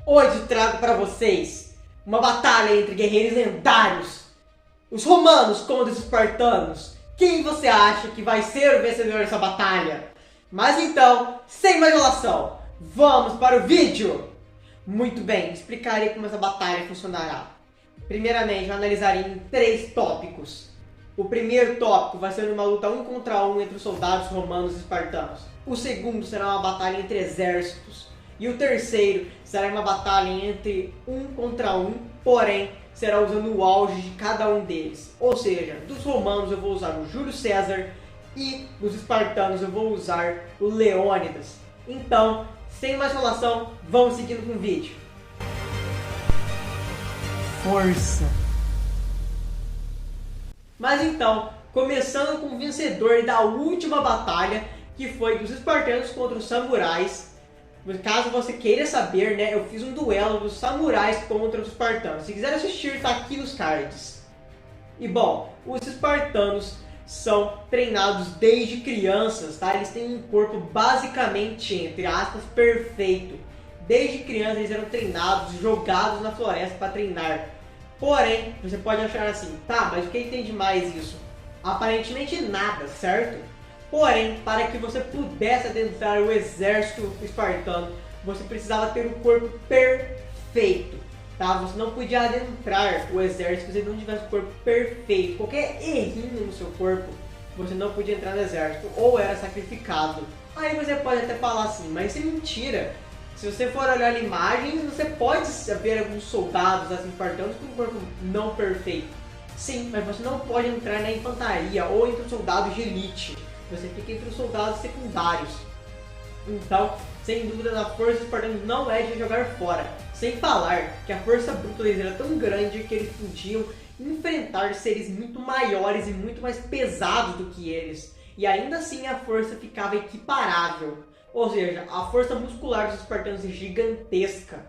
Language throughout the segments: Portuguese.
Hoje trago para vocês uma batalha entre guerreiros lendários, os romanos contra os espartanos. Quem você acha que vai ser o vencedor dessa batalha? Mas então, sem mais enrolação, vamos para o vídeo! Muito bem, explicarei como essa batalha funcionará. Primeiramente, eu analisarei em 3 tópicos. O primeiro tópico vai ser uma luta 1 contra 1 entre os soldados romanos e espartanos. O segundo será uma batalha entre exércitos. E o terceiro será uma batalha entre 1 contra 1, porém será usando o auge de cada um deles. Ou seja, dos romanos eu vou usar o Júlio César e dos espartanos eu vou usar o Leônidas. Então, sem mais enrolação, vamos seguindo com o vídeo. Força! Mas então, começando com o vencedor da última batalha, que foi dos espartanos contra os samurais. Caso você queira saber, né, eu fiz um duelo dos samurais contra os espartanos. Se quiser assistir, está aqui nos cards. E bom, os espartanos são treinados desde crianças, tá? Eles têm um corpo basicamente, entre aspas, perfeito. Desde criança eles eram treinados, jogados na floresta para treinar. Porém, você pode achar assim, tá, mas o que tem de mais isso? Aparentemente nada, certo? Porém, para que você pudesse adentrar o exército espartano, você precisava ter um corpo perfeito, tá? Você não podia adentrar o exército se você não tivesse um corpo perfeito. Qualquer errinho no seu corpo, você não podia entrar no exército ou era sacrificado. Aí você pode até falar assim, mas isso é mentira. Se você for olhar imagens, você pode ver alguns soldados assim, espartanos com um corpo não perfeito. Sim, mas você não pode entrar na infantaria ou entre os soldados de elite. Você fica entre os soldados secundários. Então, sem dúvida, a força dos espartanos não é de jogar fora. Sem falar que a força bruta deles era tão grande que eles podiam enfrentar seres muito maiores e muito mais pesados do que eles. E ainda assim a força ficava equiparável. Ou seja, a força muscular dos espartanos é gigantesca.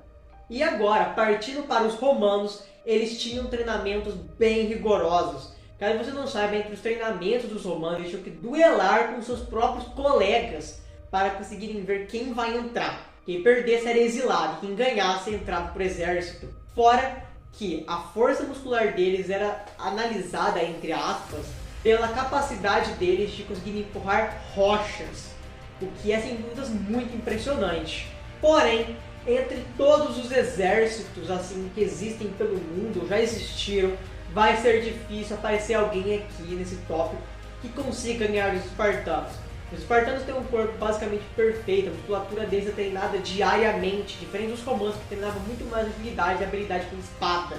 E agora, partindo para os romanos, eles tinham treinamentos bem rigorosos. Caso você não saiba, entre os treinamentos dos romanos, eles tinham que duelar com seus próprios colegas para conseguirem ver quem vai entrar. Quem perdesse era exilado, quem ganhasse entrava para o exército. Fora que a força muscular deles era analisada, entre aspas, pela capacidade deles de conseguir empurrar rochas, o que é sem dúvidas muito impressionante. Porém, entre todos os exércitos assim que existem pelo mundo, já existiram, vai ser difícil aparecer alguém aqui nesse tópico que consiga ganhar dos espartanos. Os espartanos têm um corpo basicamente perfeito, a musculatura deles é treinada diariamente, diferente dos romanos que treinavam muito mais agilidade e habilidade com espada.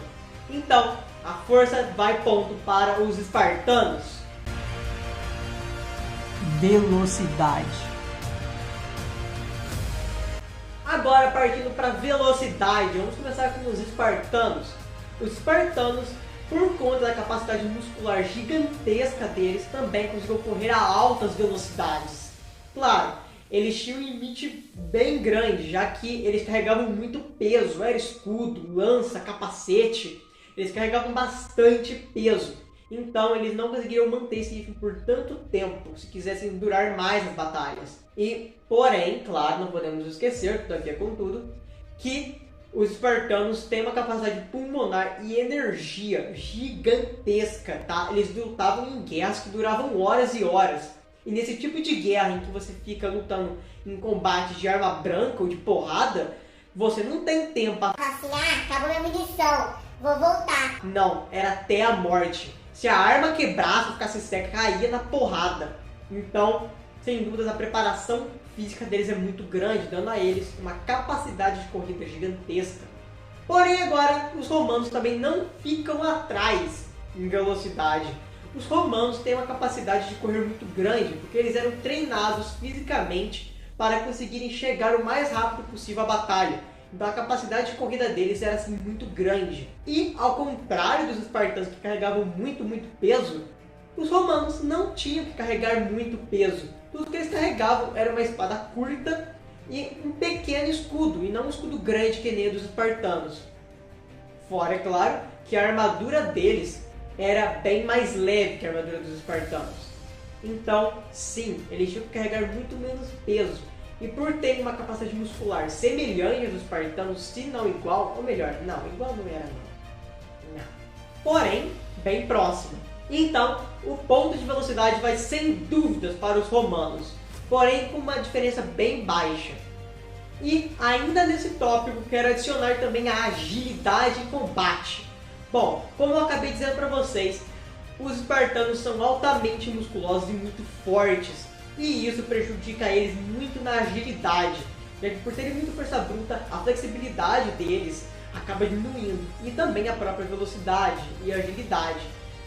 Então, a força vai ponto para os espartanos. Velocidade. Agora, partindo para velocidade, vamos começar com os espartanos. Os espartanos, por conta da capacidade muscular gigantesca deles, também conseguiam correr a altas velocidades. Claro, eles tinham um limite bem grande, já que eles carregavam muito peso, era escudo, lança, capacete, eles carregavam bastante peso. Então eles não conseguiriam manter esse ritmo por tanto tempo, se quisessem durar mais as batalhas. E, porém, claro, não podemos esquecer, todavia contudo, que os espartanos têm uma capacidade pulmonar e energia gigantesca, tá? Eles lutavam em guerras que duravam horas e horas. E nesse tipo de guerra em que você fica lutando em combate de arma branca ou de porrada, você não tem tempo para assim, acabou minha munição, vou voltar. Não, era até a morte. Se a arma quebrasse, ficasse seca, caía na porrada. Então, sem dúvidas, a preparação física deles é muito grande, dando a eles uma capacidade de corrida gigantesca. Porém, agora, os romanos também não ficam atrás em velocidade. Os romanos têm uma capacidade de correr muito grande, porque eles eram treinados fisicamente para conseguirem chegar o mais rápido possível à batalha. Então a capacidade de corrida deles era assim muito grande. E ao contrário dos espartanos que carregavam muito peso, os romanos não tinham que carregar muito peso. Tudo que eles carregavam era uma espada curta e um pequeno escudo, e não um escudo grande que nem o dos espartanos. Fora, é claro, que a armadura deles era bem mais leve que a armadura dos espartanos. Então, sim, eles tinham que carregar muito menos peso. e por ter uma capacidade muscular semelhante aos espartanos, se não igual, ou melhor, não, igual não era não. Porém, bem próximo. Então, o ponto de velocidade vai sem dúvidas para os romanos, porém com uma diferença bem baixa. E ainda nesse tópico, quero adicionar também a agilidade em combate. Bom, como eu acabei dizendo para vocês, os espartanos são altamente musculosos e muito fortes, e isso prejudica eles muito na agilidade, já que por terem muita força bruta, a flexibilidade deles acaba diminuindo, e também a própria velocidade e agilidade,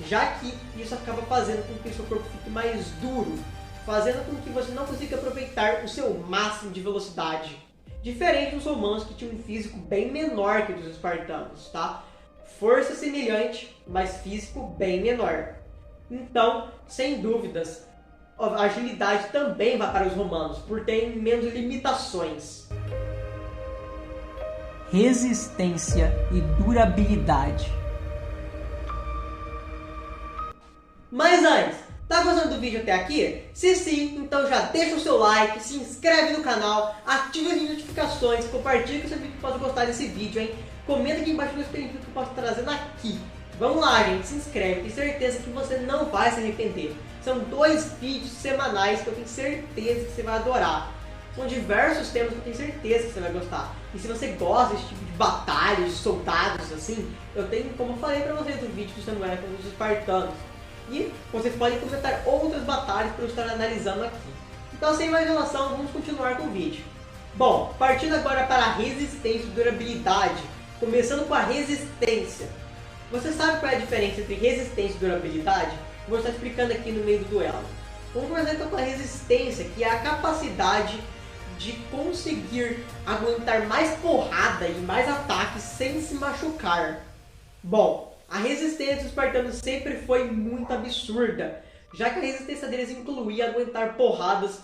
já que isso acaba fazendo com que o seu corpo fique mais duro, fazendo com que você não consiga aproveitar o seu máximo de velocidade. Diferente dos romanos, que tinham um físico bem menor que o dos espartanos, tá? Força semelhante, mas físico bem menor. Então, sem dúvidas, a agilidade também vai para os romanos, por terem menos limitações. Resistência e durabilidade. Mas antes, tá gostando do vídeo até aqui? Se sim, então já deixa o seu like, se inscreve no canal, ativa as notificações, compartilha com seu amigo que pode gostar desse vídeo, hein? Comenta aqui embaixo nos vídeos que eu posso trazendo aqui. Vamos lá, gente, se inscreve, tenho certeza que você não vai se arrepender. São 2 vídeos semanais que eu tenho certeza que você vai adorar. São diversos temas que eu tenho certeza que você vai gostar. E se você gosta desse tipo de batalhas, de soldados, assim, eu tenho, como eu falei pra vocês no vídeo do Samuel com os espartanos. E vocês podem comentar outras batalhas para eu estar analisando aqui. Então, sem mais enrolação, vamos continuar com o vídeo. Bom, partindo agora para a resistência e durabilidade. Começando com a resistência. Você sabe qual é a diferença entre resistência e durabilidade? Vou estar explicando aqui no meio do duelo. Vamos começar então com a resistência, que é a capacidade de conseguir aguentar mais porrada e mais ataques sem se machucar. Bom, a resistência dos espartanos sempre foi muito absurda, já que a resistência deles incluía aguentar porradas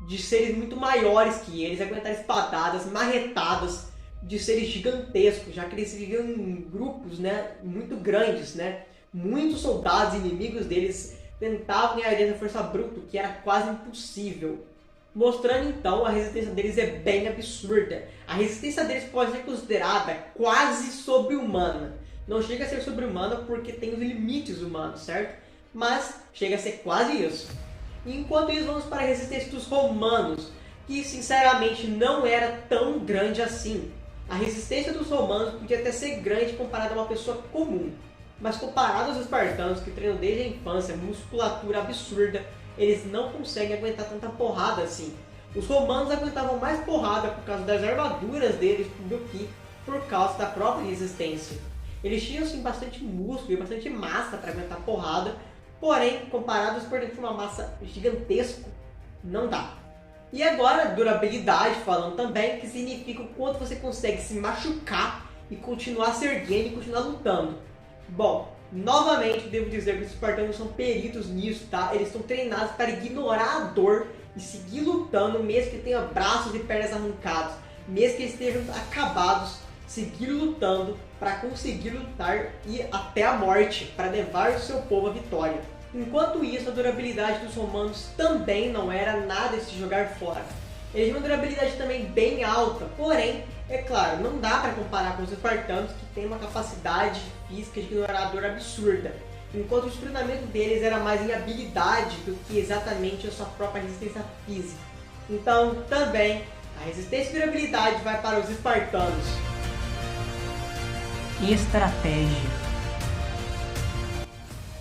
de seres muito maiores que eles, aguentar espadadas, marretadas de seres gigantescos, já que eles viviam em grupos, né, muito grandes, né? Muitos soldados inimigos deles tentavam ganhar dessa força bruta, que era quase impossível. Mostrando então a resistência deles é bem absurda. A resistência deles pode ser considerada quase sobre-humana. Não chega a ser sobre-humana porque tem os limites humanos, certo? Mas chega a ser quase isso. Enquanto isso, vamos para a resistência dos romanos, que sinceramente não era tão grande assim. A resistência dos romanos podia até ser grande comparada a uma pessoa comum, mas comparado aos espartanos, que treinam desde a infância, musculatura absurda, eles não conseguem aguentar tanta porrada assim. Os romanos aguentavam mais porrada por causa das armaduras deles do que por causa da própria resistência. Eles tinham sim bastante músculo e bastante massa para aguentar porrada, porém, comparados por dentro de uma massa gigantesca, não dá. E agora, durabilidade, falando também, que significa o quanto você consegue se machucar e continuar se erguendo e continuar lutando. Bom, novamente devo dizer que os espartanos são peritos nisso, tá? Eles estão treinados para ignorar a dor e seguir lutando, mesmo que tenha braços e pernas arrancados, mesmo que estejam acabados, seguir lutando para conseguir lutar e até a morte, para levar o seu povo à vitória. Enquanto isso, a durabilidade dos romanos também não era nada de se jogar fora. Eles tinham uma durabilidade também bem alta, porém, é claro, não dá para comparar com os espartanos, que têm uma capacidade física de ignorar a dor absurda, enquanto o treinamento deles era mais em habilidade do que exatamente a sua própria resistência física. Então, também, a resistência e durabilidade vai para os espartanos. Estratégia.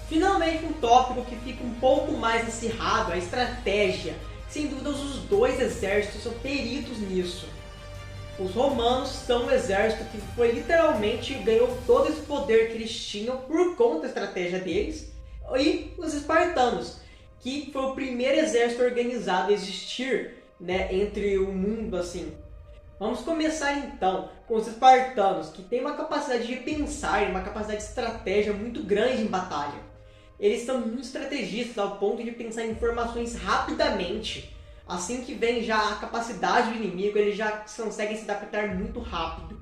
Finalmente, um tópico que fica um pouco mais acirrado, a estratégia. Sem dúvida, os 2 exércitos são peritos nisso. Os romanos são um exército que foi literalmente ganhou todo esse poder que eles tinham por conta da estratégia deles. E os espartanos, que foi o primeiro exército organizado a existir, né, entre o mundo assim. Vamos começar então com os espartanos, que têm uma capacidade de pensar, uma capacidade de estratégia muito grande em batalha. Eles são muito estrategistas ao ponto de pensar em informações rapidamente. Assim que vem já a capacidade do inimigo, eles já conseguem se adaptar muito rápido.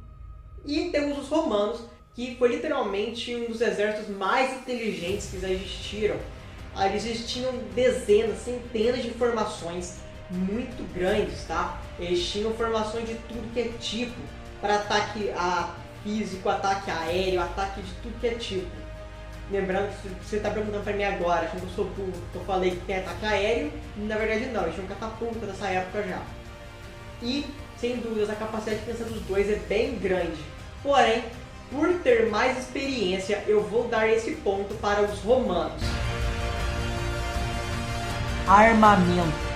E temos os romanos, que foi literalmente um dos exércitos mais inteligentes que já existiram. Eles tinham dezenas, centenas de informações muito grandes, tá? Eles tinham formações de tudo que é tipo, para ataque físico, ataque aéreo, ataque de tudo que é tipo. Lembrando que você está perguntando para mim agora, achando que eu sou burro, que eu falei que tem ataque aéreo, na verdade não, eles tinham catapulta dessa época já. E, sem dúvidas, a capacidade de defesa dos dois é bem grande. Porém, por ter mais experiência, eu vou dar esse ponto para os romanos. Armamento.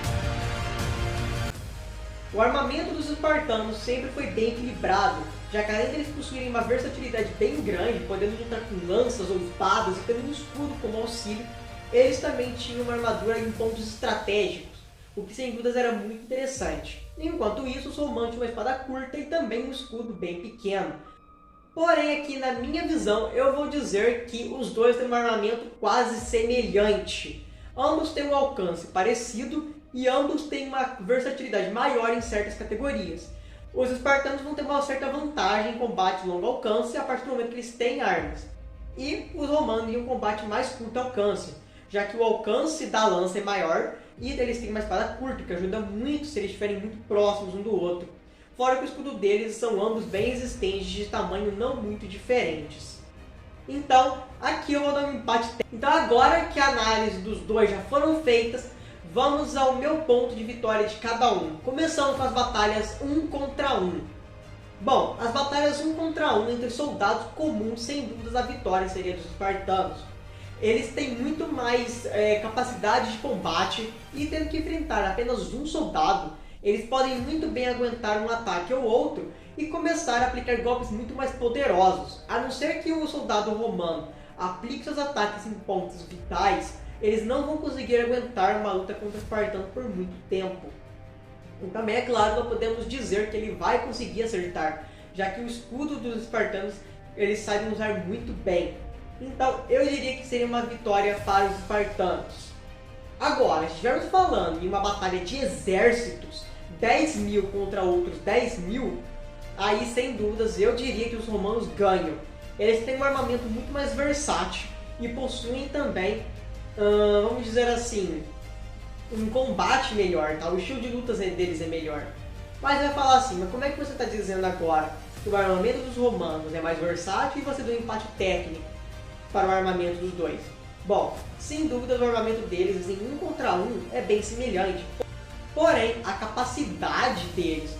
O armamento dos espartanos sempre foi bem equilibrado, já que além deles possuírem uma versatilidade bem grande, podendo lutar com lanças ou espadas e tendo um escudo como auxílio, eles também tinham uma armadura em pontos estratégicos, o que sem dúvidas era muito interessante. Enquanto isso, os romanos tinham uma espada curta e também um escudo bem pequeno. Porém, aqui na minha visão, eu vou dizer que os dois têm um armamento quase semelhante. Ambos têm um alcance parecido e ambos têm uma versatilidade maior em certas categorias. Os espartanos vão ter uma certa vantagem em combate de longo alcance a partir do momento que eles têm armas. E os romanos em um combate mais curto alcance, já que o alcance da lança é maior e eles têm uma espada curta, que ajuda muito se eles estiverem muito próximos um do outro. Fora que o escudo deles são ambos bem resistentes, de tamanho não muito diferentes. Então, aqui eu vou dar um empate técnico. Então agora que a análise dos dois já foram feitas, vamos ao meu ponto de vitória de cada um. Começando com as batalhas 1 contra 1. Bom, as batalhas 1 contra 1 entre soldados comuns, sem dúvidas a vitória seria dos espartanos. Eles têm muito mais capacidade de combate e tendo que enfrentar apenas um soldado, eles podem muito bem aguentar um ataque ou outro e começar a aplicar golpes muito mais poderosos. A não ser que o soldado romano aplique seus ataques em pontos vitais, eles não vão conseguir aguentar uma luta contra o espartano por muito tempo. E também, é claro, não podemos dizer que ele vai conseguir acertar, já que o escudo dos espartanos eles sabem usar muito bem. Então, eu diria que seria uma vitória para os espartanos. Agora, se estivermos falando em uma batalha de exércitos, 10.000 contra outros 10.000, aí sem dúvidas eu diria que os romanos ganham. Eles têm um armamento muito mais versátil e possuem também, vamos dizer assim, um combate melhor, tá? O estilo de lutas deles é melhor. Mas vai falar assim, mas como é que você está dizendo agora que o armamento dos romanos é mais versátil e você deu um empate técnico para o armamento dos dois? Bom, sem dúvida o armamento deles em 1 contra 1 é bem semelhante. Porém, a capacidade deles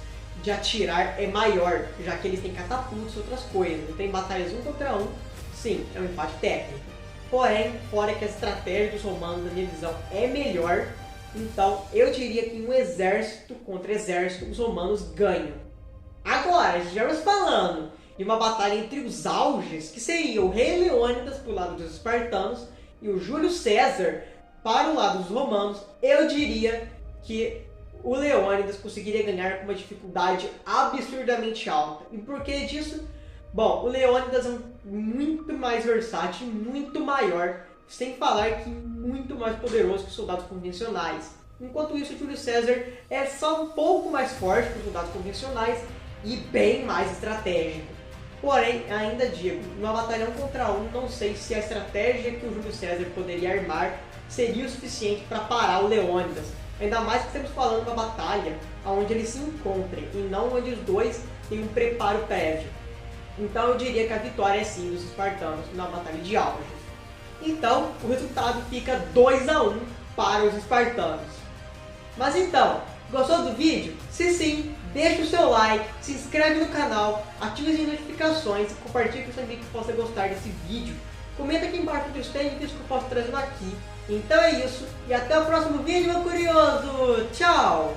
de atirar é maior, já que eles têm catapultas e outras coisas. Tem batalhas 1 contra 1, sim, é um empate técnico. Porém, fora que a estratégia dos romanos, na minha visão, é melhor, então eu diria que em um exército contra exército, os romanos ganham. Agora, estivermos falando de uma batalha entre os auges, que seria o rei Leônidas para o lado dos espartanos e o Júlio César para o lado dos romanos, eu diria que o Leônidas conseguiria ganhar com uma dificuldade absurdamente alta. E por que disso? Bom, o Leônidas é muito mais versátil, muito maior, sem falar que muito mais poderoso que os soldados convencionais. Enquanto isso, o Júlio César é só um pouco mais forte que os soldados convencionais e bem mais estratégico. Porém, ainda digo, numa batalha 1 contra 1, não sei se a estratégia que o Júlio César poderia armar seria o suficiente para parar o Leônidas. Ainda mais que estamos falando de uma batalha onde eles se encontrem e não onde os dois têm um preparo prévio. Então eu diria que a vitória é sim dos espartanos na batalha de auges. Então o resultado fica 2-1 para os espartanos. Mas então, gostou do vídeo? Se sim, deixa o seu like, se inscreve no canal, ative as notificações e compartilhe com seu amigo que possa gostar desse vídeo. Comenta aqui embaixo os técnicos que eu posso trazendo aqui. Então é isso, e até o próximo vídeo, meu curioso! Tchau!